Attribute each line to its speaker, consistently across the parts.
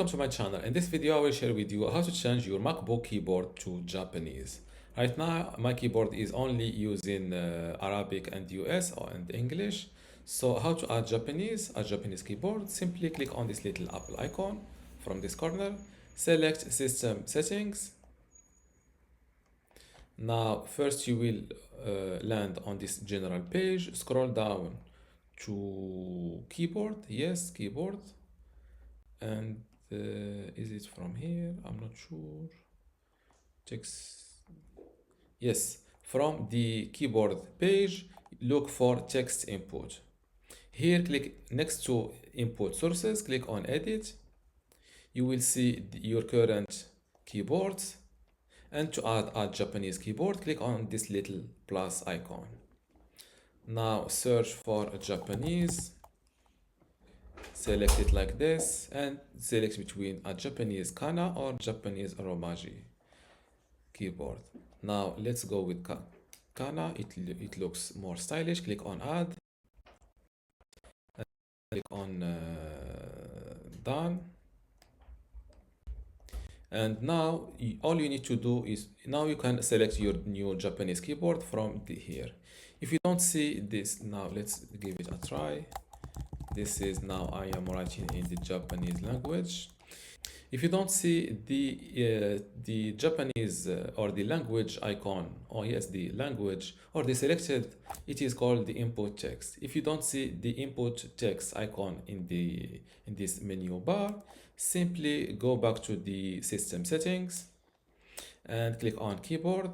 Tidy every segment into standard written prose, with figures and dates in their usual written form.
Speaker 1: welcome to my channel. In this video I will share with you how to change your MacBook keyboard to Japanese. Right now my keyboard is only using Arabic and US and English. So how to add Japanese keyboard? Simply click on this little Apple icon from this corner, select system settings. Now first you will land on this general page, scroll down to keyboard, yes, keyboard, and is it from here? I'm not sure. Text, yes, from the keyboard page look for text input. Here click next to input sources, click on edit. You will see your current keyboards, and to add Japanese keyboard, click on this little plus icon. Now search for Japanese, select it like this, and select between a Japanese Kana or Japanese Romaji keyboard. Now let's go with Kana. It looks more stylish. Click on add, and click on done. And now all you need to do is now you can select your new Japanese keyboard from here. If you don't see this, now let's give it a try. This is now I am writing in the Japanese language. If you don't see the Japanese or the language icon, or yes, the language or the selected, it is called the input text. If you don't see the input text icon in this menu bar, simply go back to the system settings and click on keyboard.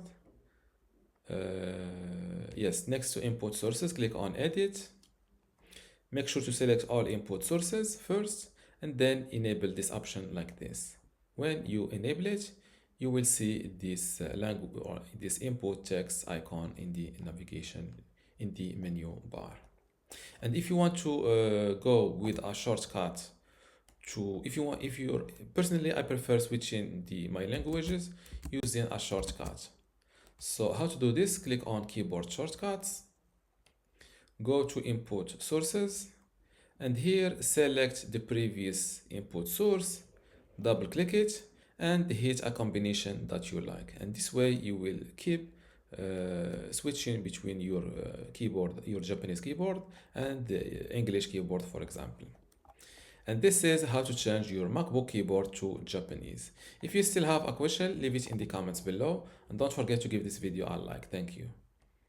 Speaker 1: Yes, next to input sources, click on edit. Make sure to select all input sources first, and then enable this option like this. When you enable it, you will see this language or this input text icon in the navigation in the menu bar. And if you want to go with a shortcut to, personally I prefer switching my languages using a shortcut. So how to do this? Click on keyboard shortcuts, go to input sources, and here select the previous input source, double click it, and hit a combination that you like. And this way you will keep switching between your keyboard, your Japanese keyboard, and the English keyboard, for example. And this is how to change your MacBook keyboard to Japanese. If you still have a question, leave it in the comments below, and don't forget to give this video a like. Thank you.